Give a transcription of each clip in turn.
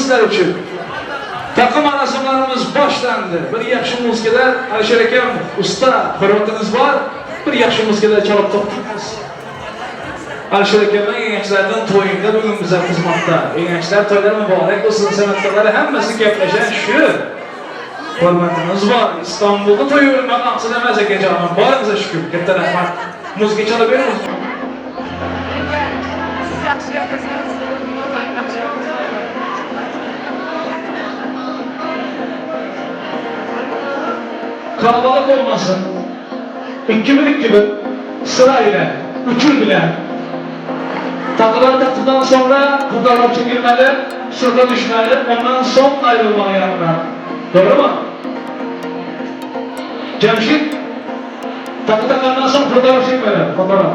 sizler için. Takım anlaşmalarımız başlandı. Bir yaxşı muzikalar, Alişer Ekem usta, hürmetiniz var. Bir yaxşı muzikalar çalıp toplayınız. Alişer Ekem'in gençlerden toyunda bugün bize hizmatta. Gençler toyları mübarek olsun, sanatkarları hemmesi gepleşen şu. Hürmetiniz var. İstanbul'da toy ölmek aksın demez Eke canım. Bağınıza şükür. Gitti rahmet. Muzika çalıp verir misin? Kalabalık olmasın. 2000 gibi sırayla, üçür bile. Takıları taktıktan sonra kurtarlar çekilmeli, sırda düşmeli, ondan son ayrılmalı yanına. Doğru mu? Cemşit, takı takandan sonra fotoğraf çekmeli, fotoğraf.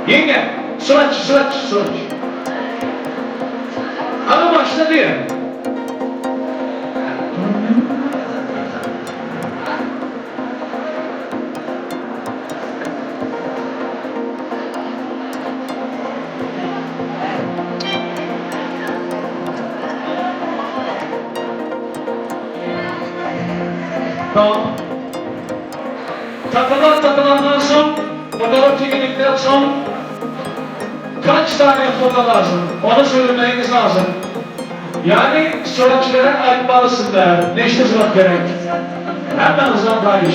Yenge, sıraç. Ama başta diye. Tamam. Takılandan son, fotoğraf çekildikten son kaç tane foto lazım? Onu söylemeniz lazım. Yani suratçılara ayıpmalısınlar. Ne işte surat gerek? Hemen hızlan kardeş.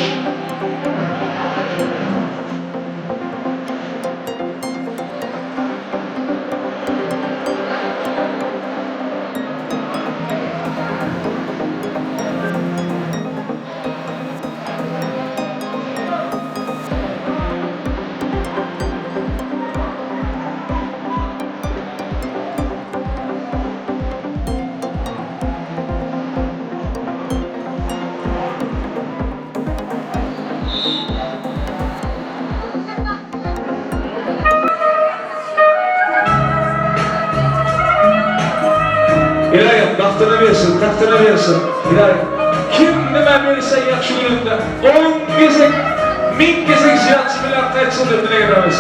İlahi, tahtını versin. İlahi, kim nime verirse yaxşı gününde, 10 gezek, 1000 gezek ziyatçı bilen kaçsındır dileğimiz.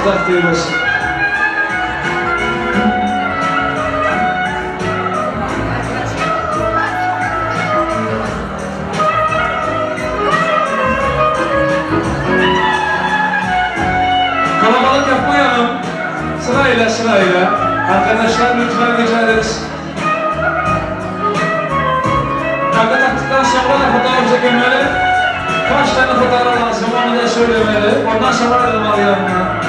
Takdir olsun. Kalabalık yapmayalım. Sırayla. Arkadaşlar lütfen rica ederiz. Takı taktıktan sonra da fotoğraf çekilmeli. Kaç tane fotoğraf lazım onu da söylemeli. Ondan sonra ayrılmalı yanına.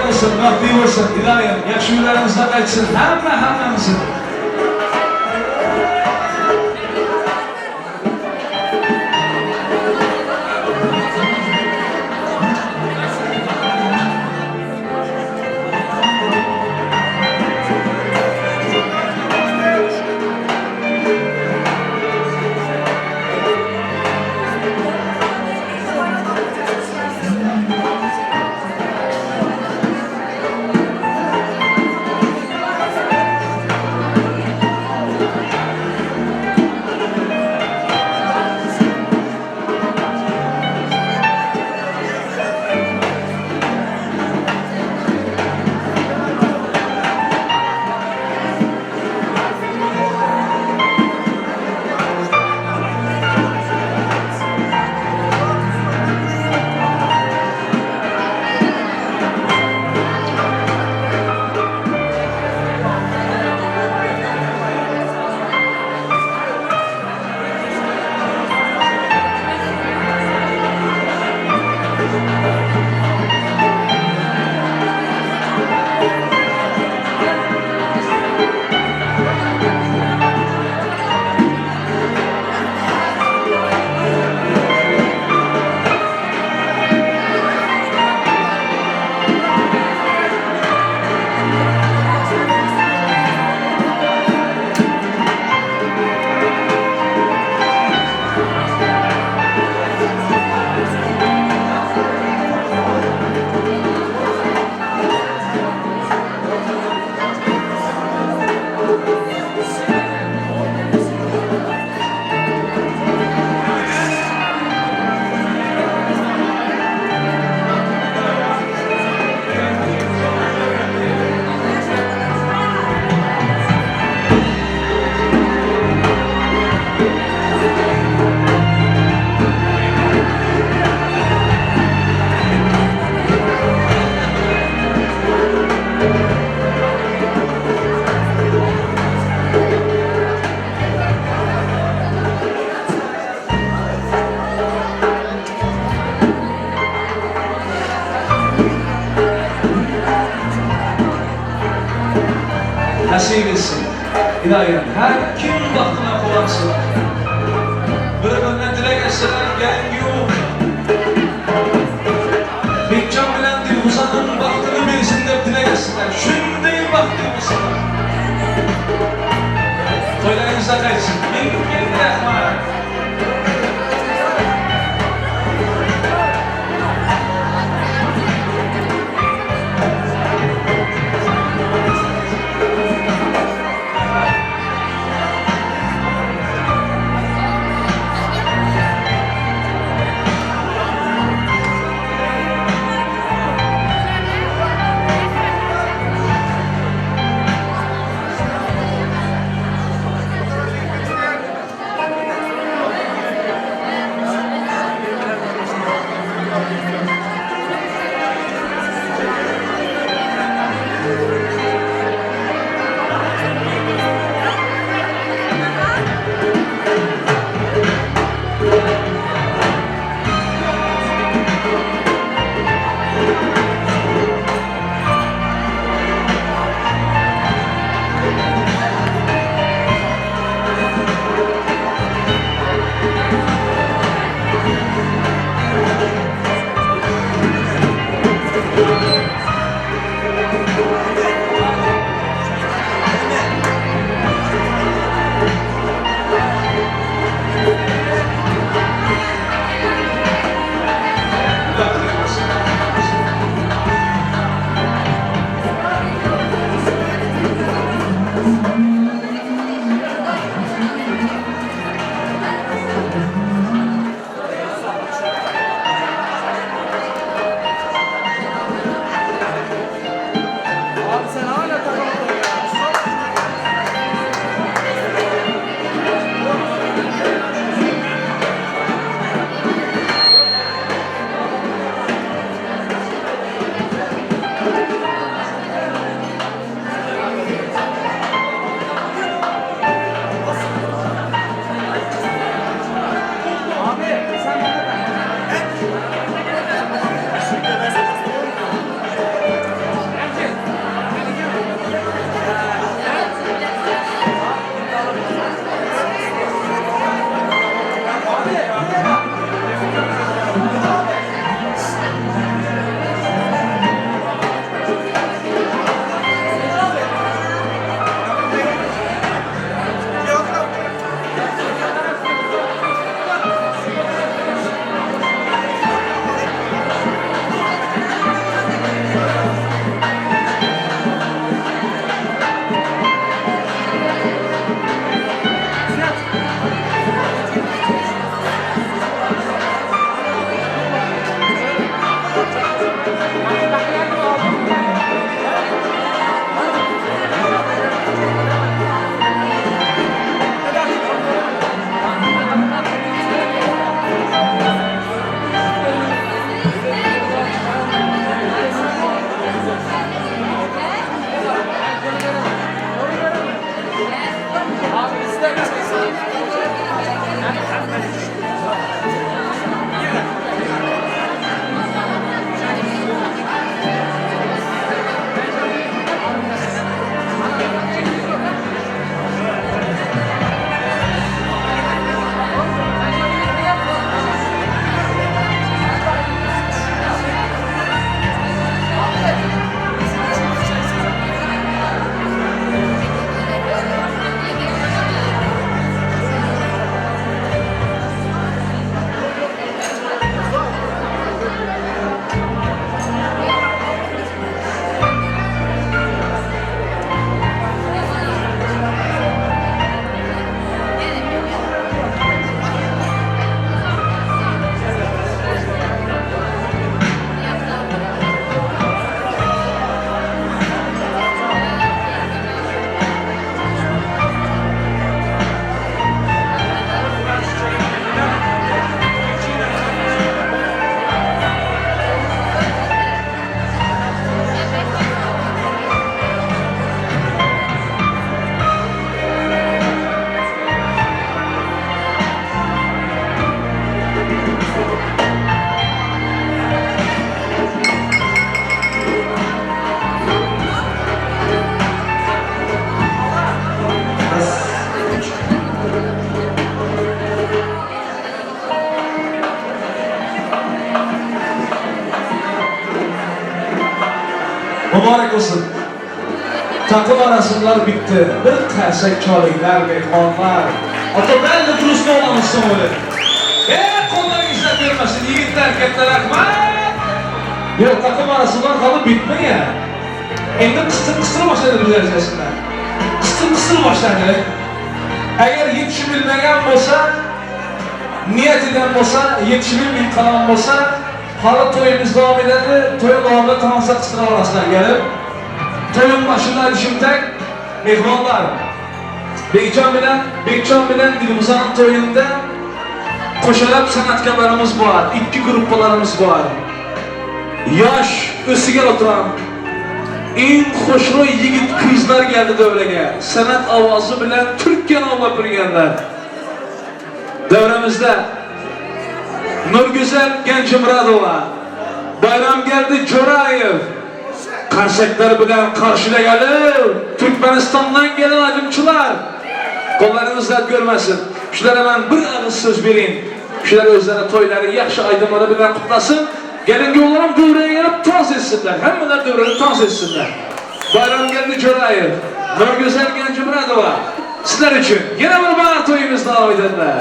olsun, vakti olsun, ilayim, yakşı günlerimizden geçsin, hammamızın. Nasip etsin. İlahim, her kim baktığına kolansın. Bir dilek etseler gelin yok. Bekcan bilen Dilhuzan'ın baktığını bilsin de dilek etseler. Şimdi baktığımızsın. Toylarınıza kaçsın. Bin rahman. Mübarek olsun. Takım arasınlar bitti. Bir tersek çalıylar, mehmanlar. Ata ben de duruslu olamışsın öyle. Kollar izlet vermesin, yiğitler, erkekler akma. Yok, takım arasınlar kalıp bitmiyor ya. Endi kısır başladı bir derecesinde. Kısır başladı. Eğer yetişebilmeyen olsa, niyet eden olsa, yetişebilmeyen kalan olsa, halı toyumuz devam ederdi, toyun devamında tamamsa kısır arasına gelip, toyun başında düşümtek, mehmanlar. Bekcan bilen Dilmuzan toyunda koşalap sanatkarlarımız var, iki gruplarımız var. Yaş, ösüge oturan, en hoşru yigit kızlar geldi devreye. Sanat avazı bilen Türkiye avla birgenler. Devremizde Nurgüzel Gencimradova, Bayram geldi Corayev, Karşaklar bilen karşıda gelir. Türkmenistan'dan gelen acımçılar. Kollarınızda görmesin. Şulara ben bir ağız söz vereyim. Şular özleri toyları, yaxşı aydınları bilen kutlasın. Gelin yollarım devreye gelip taz etsinler. Hemeler devreyi taz etsinler. Bayram geldi Corayev, Nurgüzel Gencimradova. Sizler için yine bir bana toyumuz devam ederler.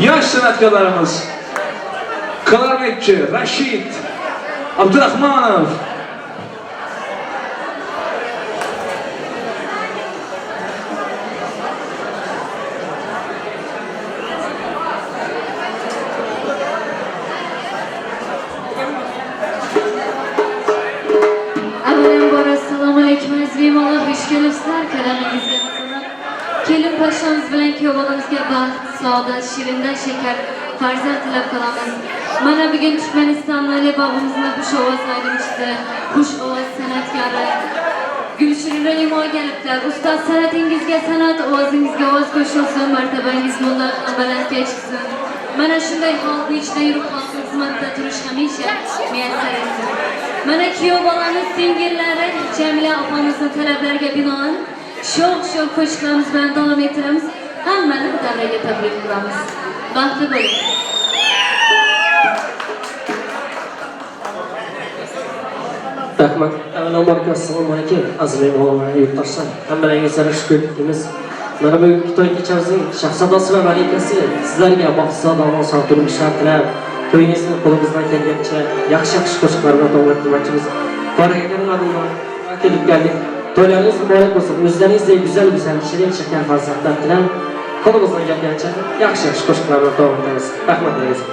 Yaş sanatkarlarımız klarnetçi Raşit Abdurrahmanov, Assalamualaikum azizlar, hoş geldinizler. Kalemimizga masalan, kelin paşamız bilan kuyovlarimizga baxt, saodat, shirindan shakar, farzand tilab qolamiz. Mana bugun Turkmanistonning bog'imizda xush ovoz ayrimishdi. Xush ovoz sanatkori Gulshira Imo kelibdilar. Ustoz, sanatingizga sanat, ovozingizga ovoz qo'shilsin, martabangiz mutlaq balandga chiqsin. Mana shunday xalqni ichida yurib xalq xizmatida turish hamisha muyassar etsin. Mana kuyov bolamiz singillari Jamila opamizning talablariga binoan sho'x qo'shiqlarimiz bilan davom ettiramiz. Hammani bu davraga tabrik qilamiz. Baxtli bo'ling. Rahmat. Avvalambor assalomu alaykum aziz mehmonlar, yurtdoshlar. Hammalaringizga shukur etamiz. Mana bugungi to'y kechamizni shahzodosi va malikasi sizlarga baxtsizodona sog' turmushlar tilab, to'yingizni qo'limizdan kelgancha yaxshi qo'shiqlar bilan davom ettirmoqchimiz. Barakallaringlar, kelib keldik. To'ylaringiz muborak bo'lsin. O'zlaringizdek go'zal shirin shakar farzandlar bilan qo'limizdan kelgancha yaxshi qo'shiqlar bilan davom etamiz. Rahmat sizlarga.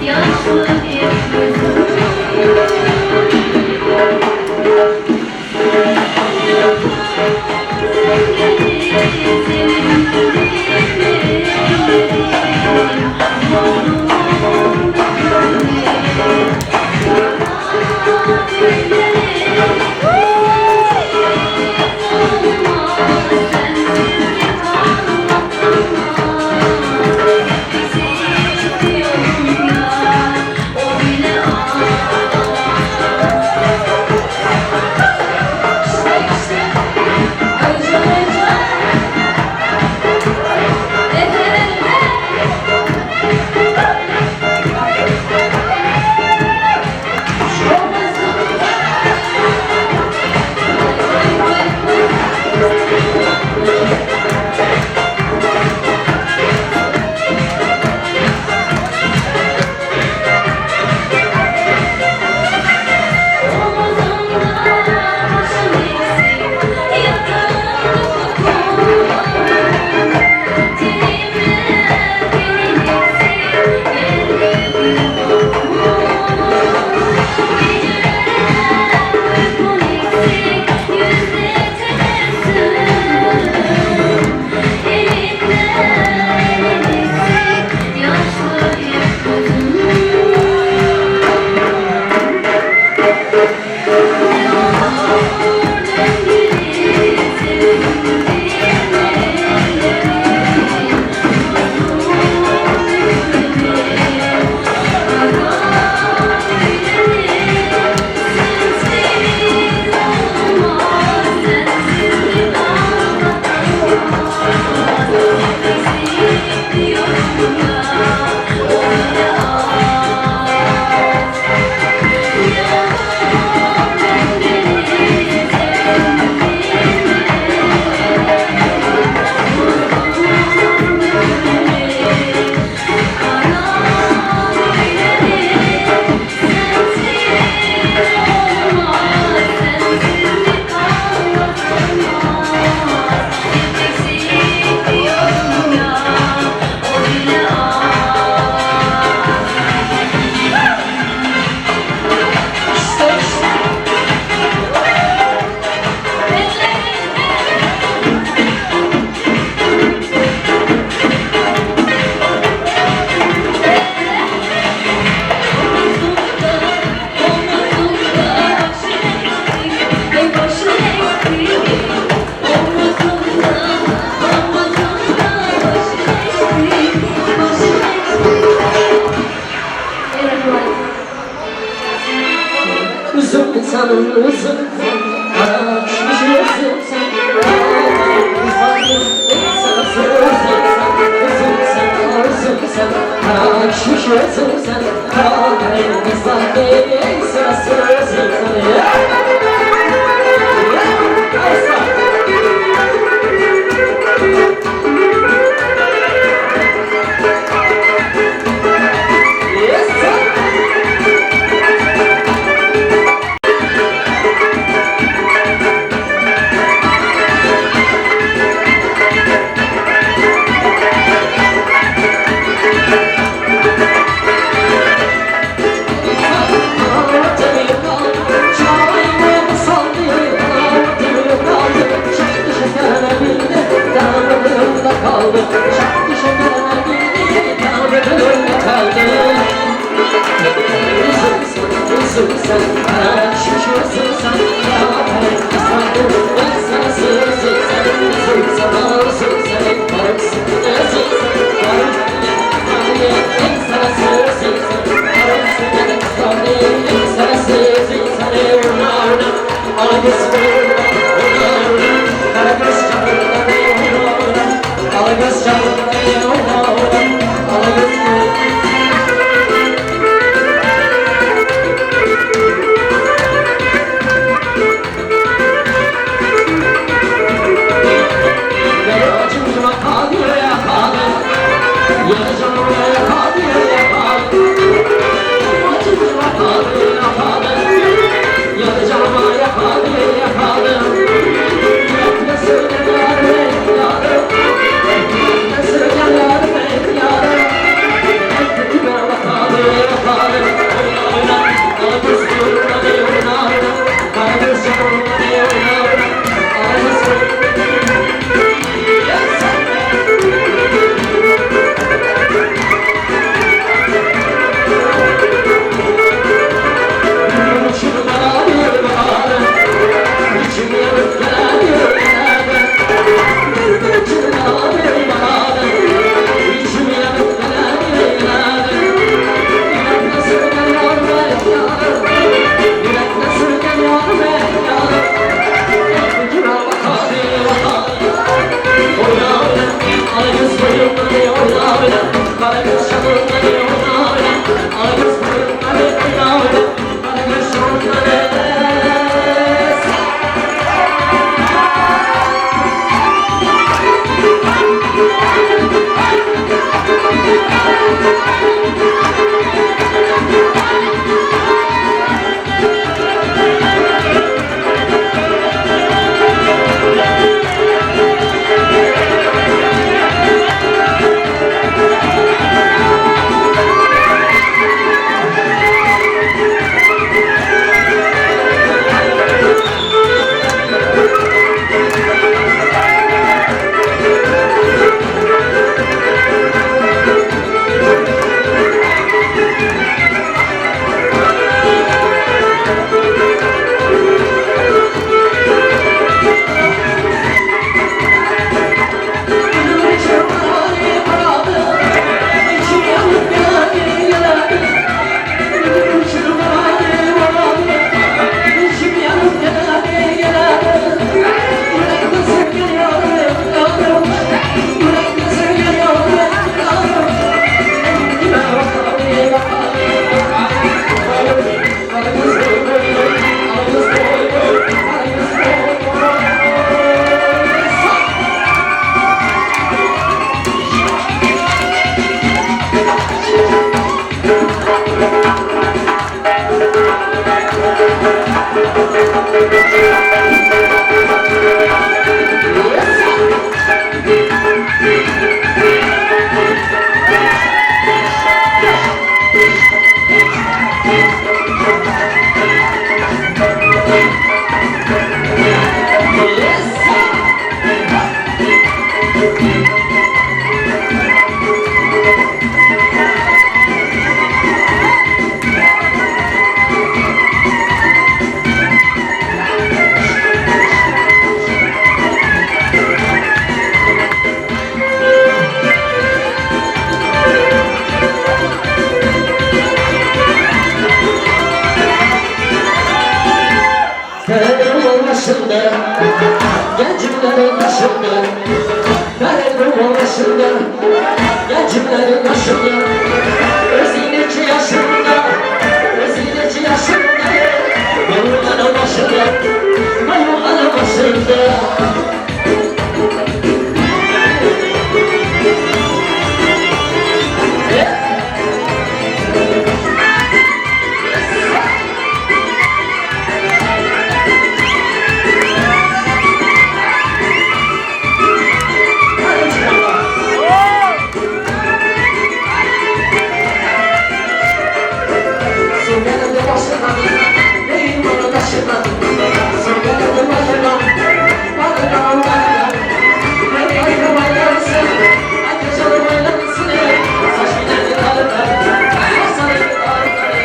Yaşlı bir gözüm sen Karadeniz'den değil sırası zilzale başında, gencimlerin başında, Karadeniz başında, gencimlerin başında, özündeki yaş başından Neyim bana taşından Söyledim başından Bakıdan bakıdan Ben kaygı baylansın Herkes onu baylansın Saçma geldi karıdan Saçma geldi karıdan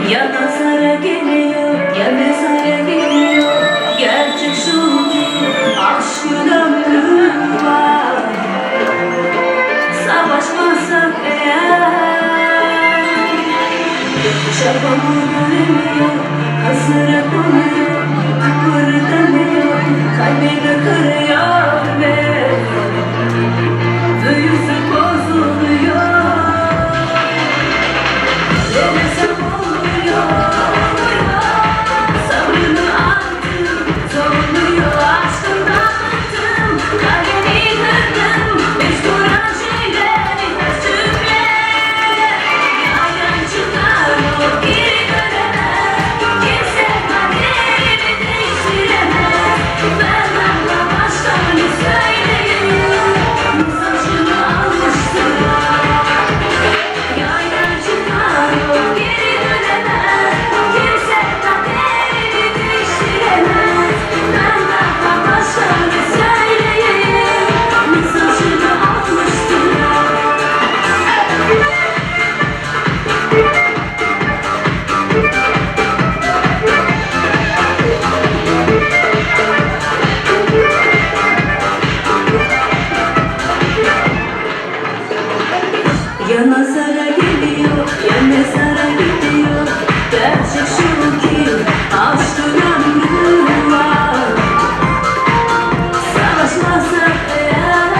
Ya nazara geliyor ya mezara geliyor. Gerçek şu ki aşkın ömrü var. Savaşmazsak eğer çabamı göremiyor, hazıra konuyor, kıpırdamıyor, kalbini kırıyor ve büyüsü bozuluyor. Demesem olmuyor, sabrımı aldım, zorluyor, aşkımdan bıktım, kalbimi kırdım, mecburen şeyleri üstümle. Yerden çıkar o geri dönemez, kimse kaderimi değiştiremez. Benden başka ne söyleyeyim, mesajımı almıştım. Yerden çıkar o geri dönemez, kimse kaderimi değiştiremez. Benden başka ne söyleyeyim, mesajımı almıştım. Ya nazara geliyor ya mezara gidiyor. Gerçek şu ki aşkın ömrü var. Savaşmazsak eğer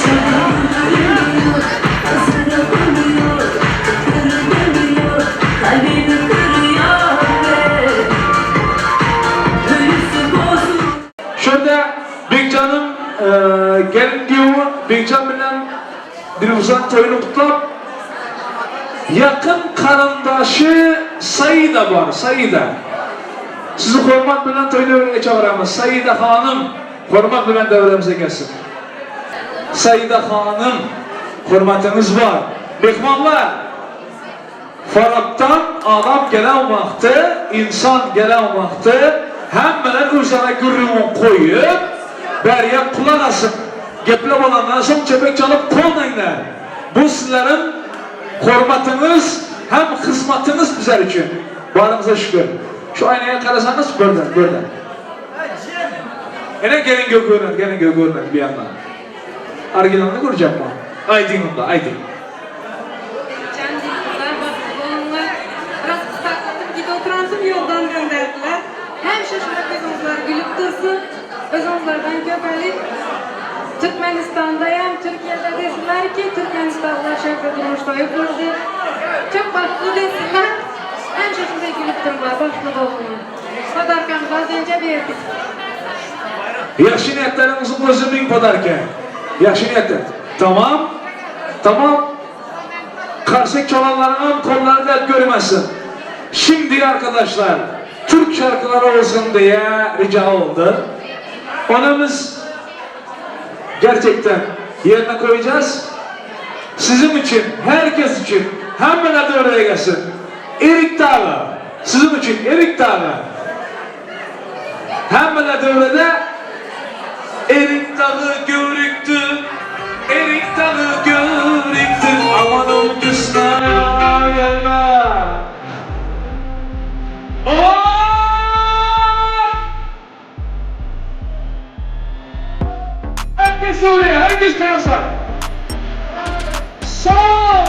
çabamı görüyor, hazıra konuyor, kırılıyor, kalbini kırıyor ve büyüsü bozuluyor. Şurada Bekcan'ım gelin diyor, Bekcan bilen Dilruzan toyunu kutlap yakın karandaşı Saida var, Saida. Sizi hurmat bilen toy devrine çağıramız. Saida Hanım, hurmat bilen devremize gelsin. Saida Hanım, hurmatınız var. Mehmanlar, Farab'dan adam gelen vakti, insan gelen vakti, hemen üzerine gürrümü koyup, beriye kulak asın. Geplep olanlar son çöpek çalıp konmayınlar. Bu sizlerin hürmetiniz hem hizmetiniz bizler için. Varınıza şükür. Şu aynaya karasanız buradan. Yine gelin görünür bir yandan. Arginalını göreceğim ben. Aydın onda, aydın. Biraz kısaltlatıp gidip oturansın yoldan gönderdiler. Hem şaşırıp özümüzler gülüp dursun. Özümüzlerden köpelik. Türkmenistan'dayım, Türkiye'de desinler ki Türkmenistan'da Şevket Durmuş'ta yapıldı. Çok başlı desinler. Hem şaşırıp gülüp dururlar, başlı dolmuyor. Sadarkanımız az önce verdik. Yaxşı niyetlerimizin özümün padarken. Yaxşı niyetler. Tamam. Karşı çalanların kolları da görmesin. Şimdi arkadaşlar, Türk şarkıları olsun diye rica oldu. Onu biz gerçekten yerine koyacağız. Sizin için, herkes için, hemen de oraya gelsin. Erik Dağı, sizin için Erik Dağı. Hemen de orada Erik Dağı görüktü, Erik Dağı görüktü. Aman ol kısna gelme. Herkes oraya, herkes kayasak. Sağ.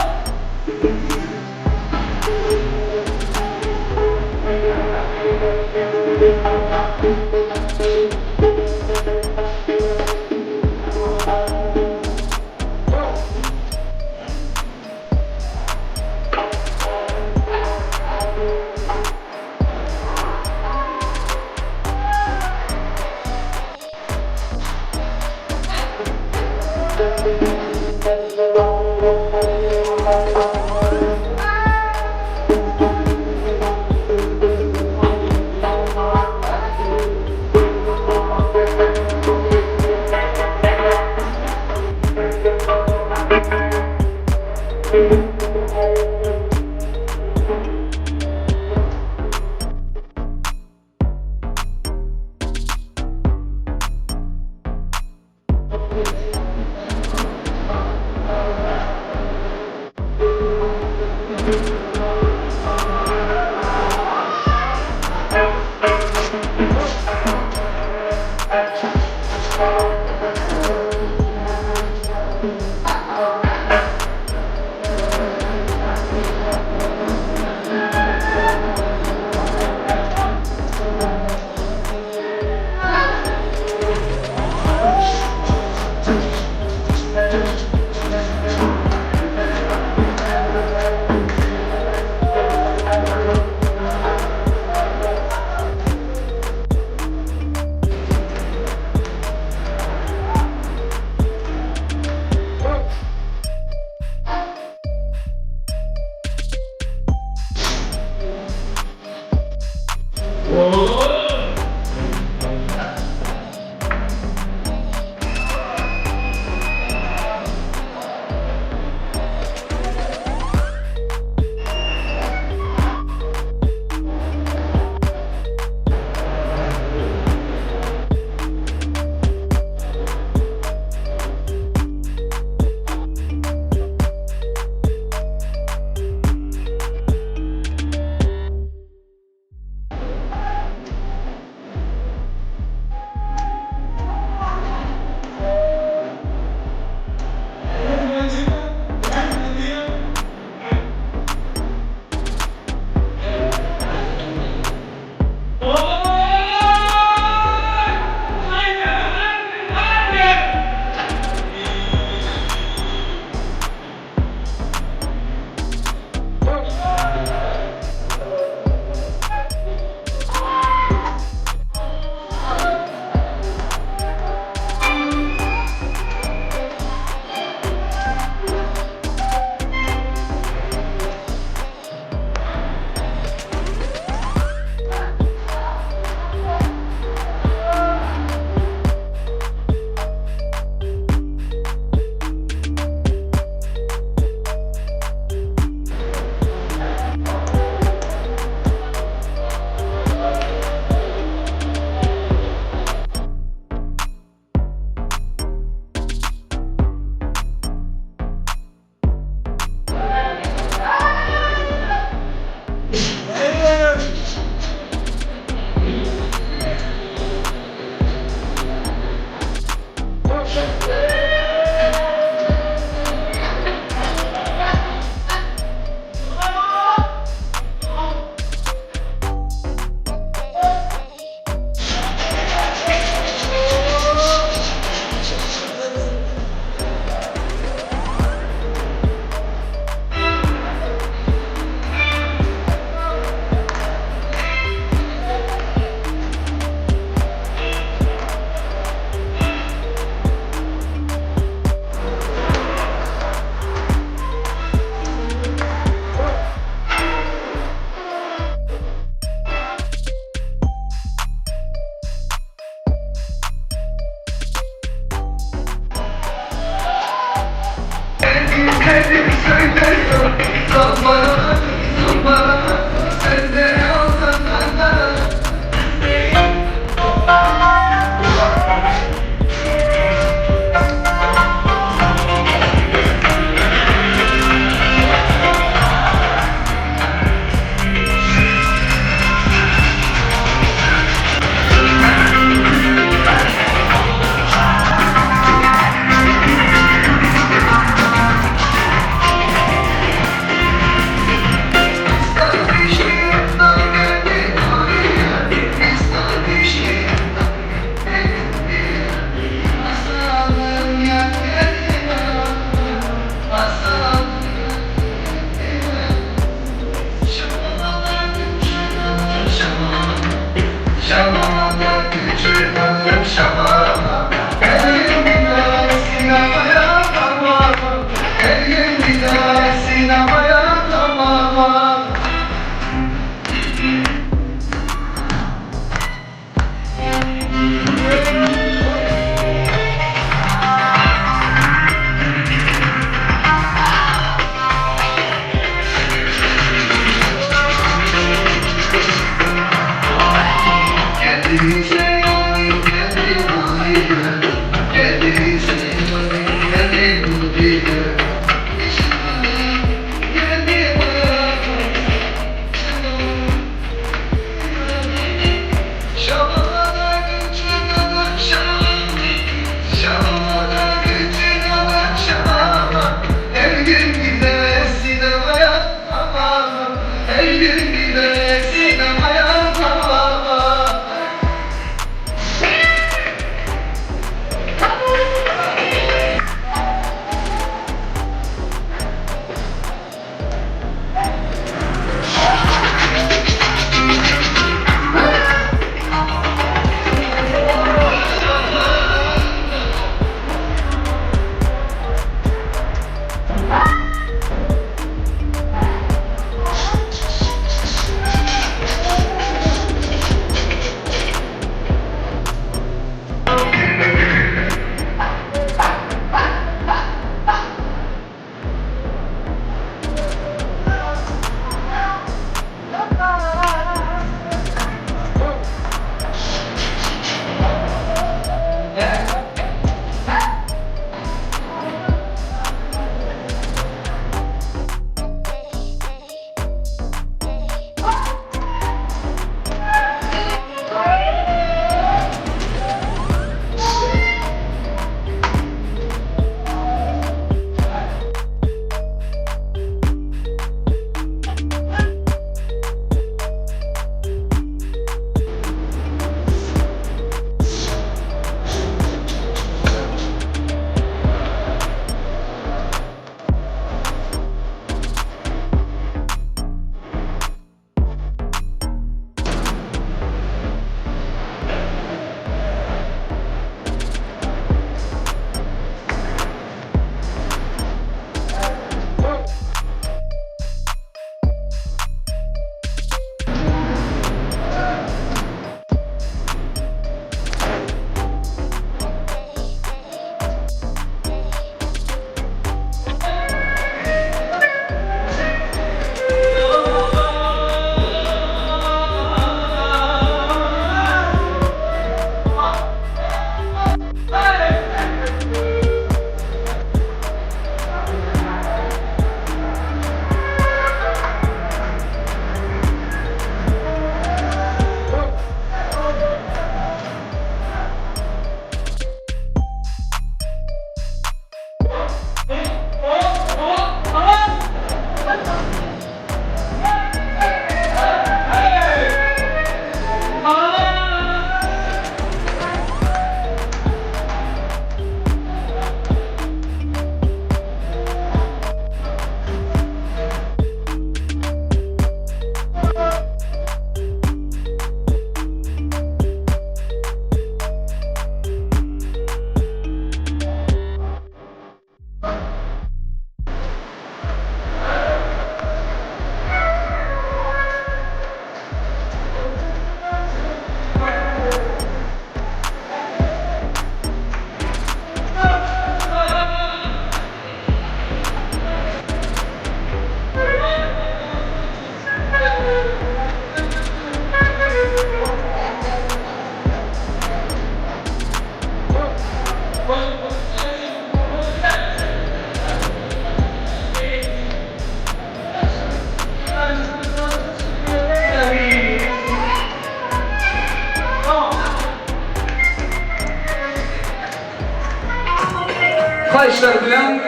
Alkışlar bilen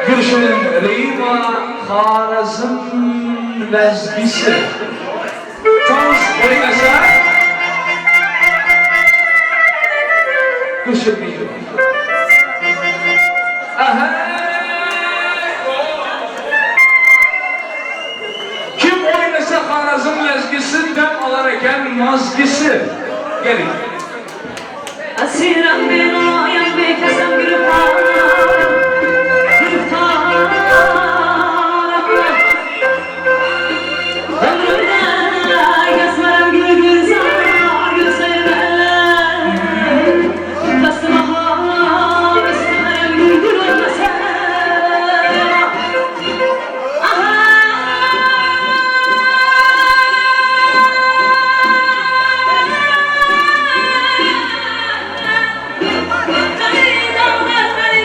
Gülşen'in Reyma Harazım Lezgisi. Toz oynasa Gülşen miydi? Aha! Kim oynasa Harazım Lezgisi dem alarken mazgisi. Gelin. Asiram bir oyan bir kesem gürüpar ömrümde gezmerem gül güzel gül sevmeler Kastı bahar istemeyen gül gül olmasa Kari dağlar kari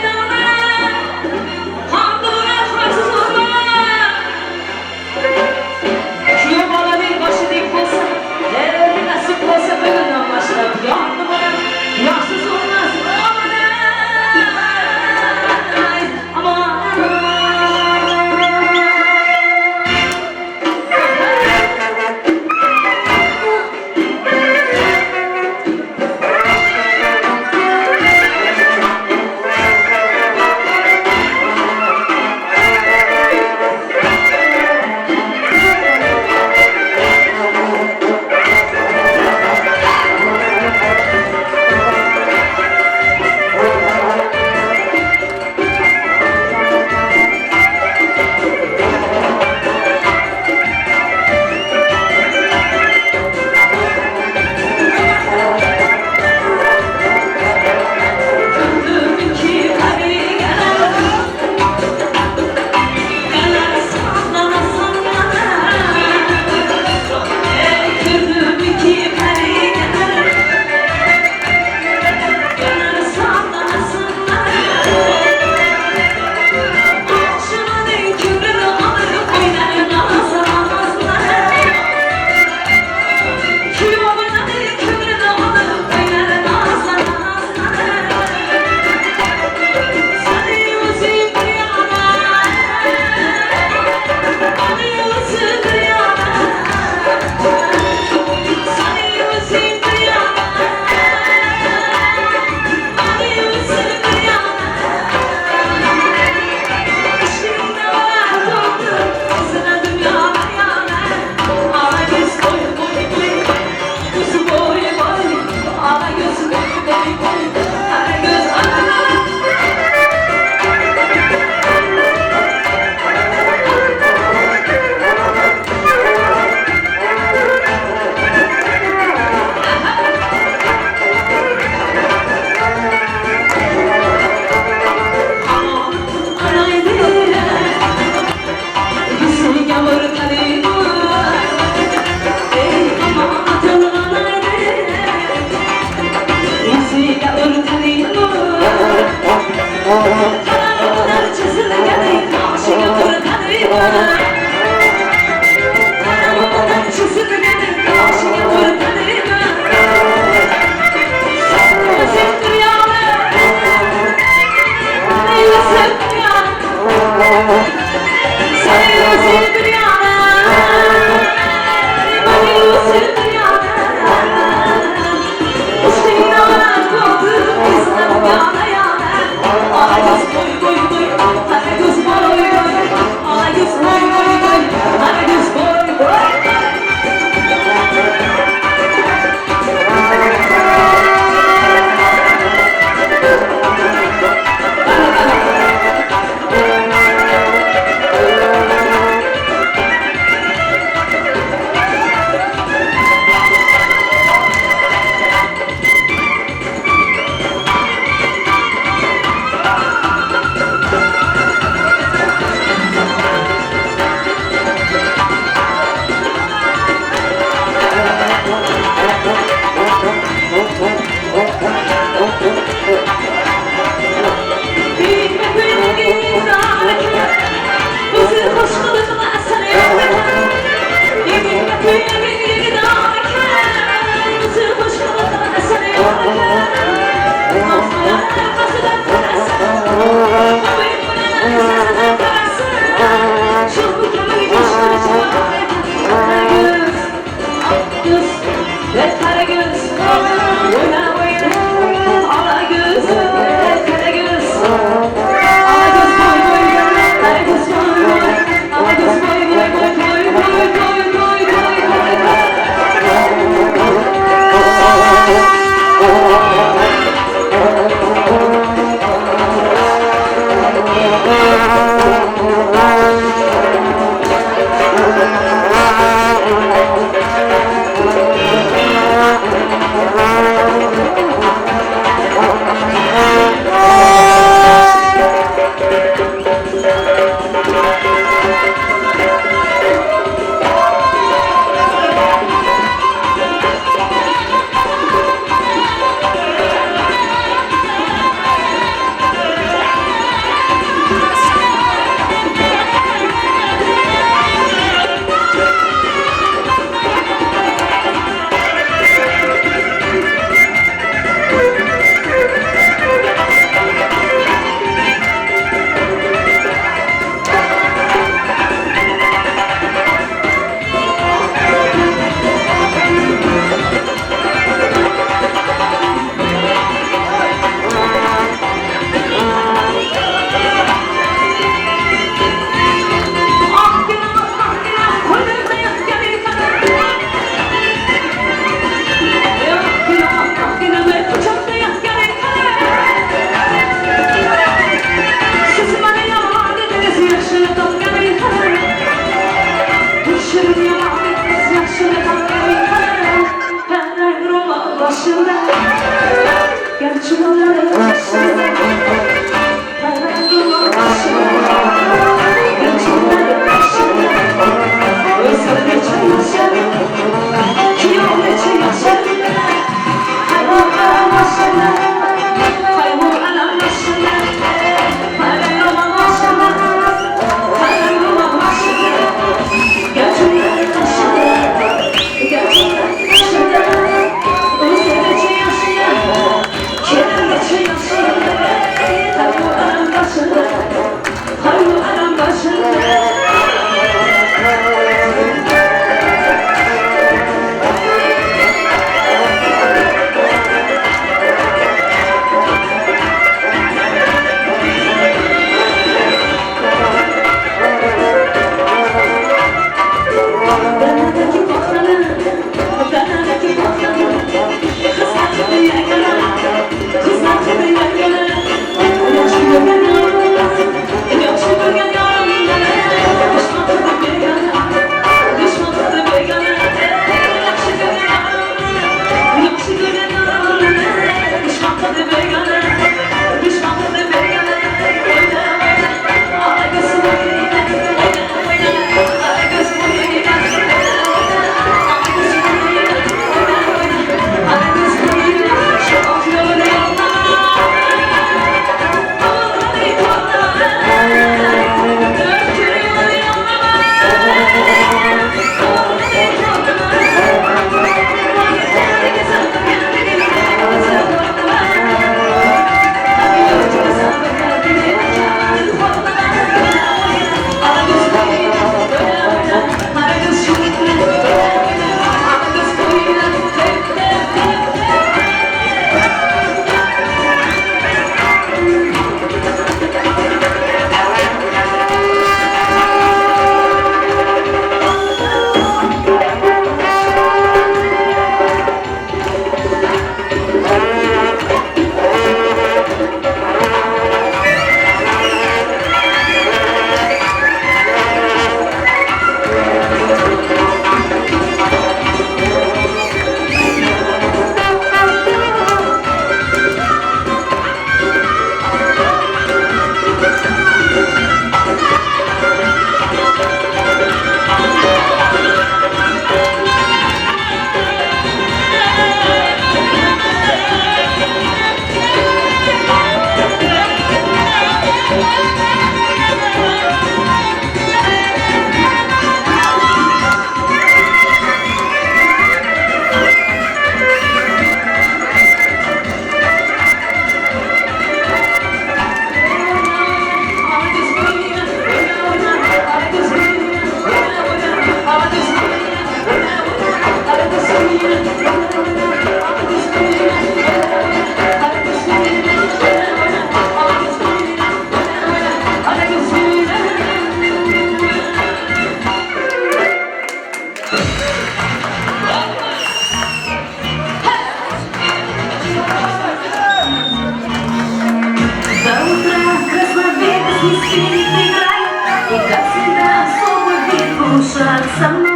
kavuşarsam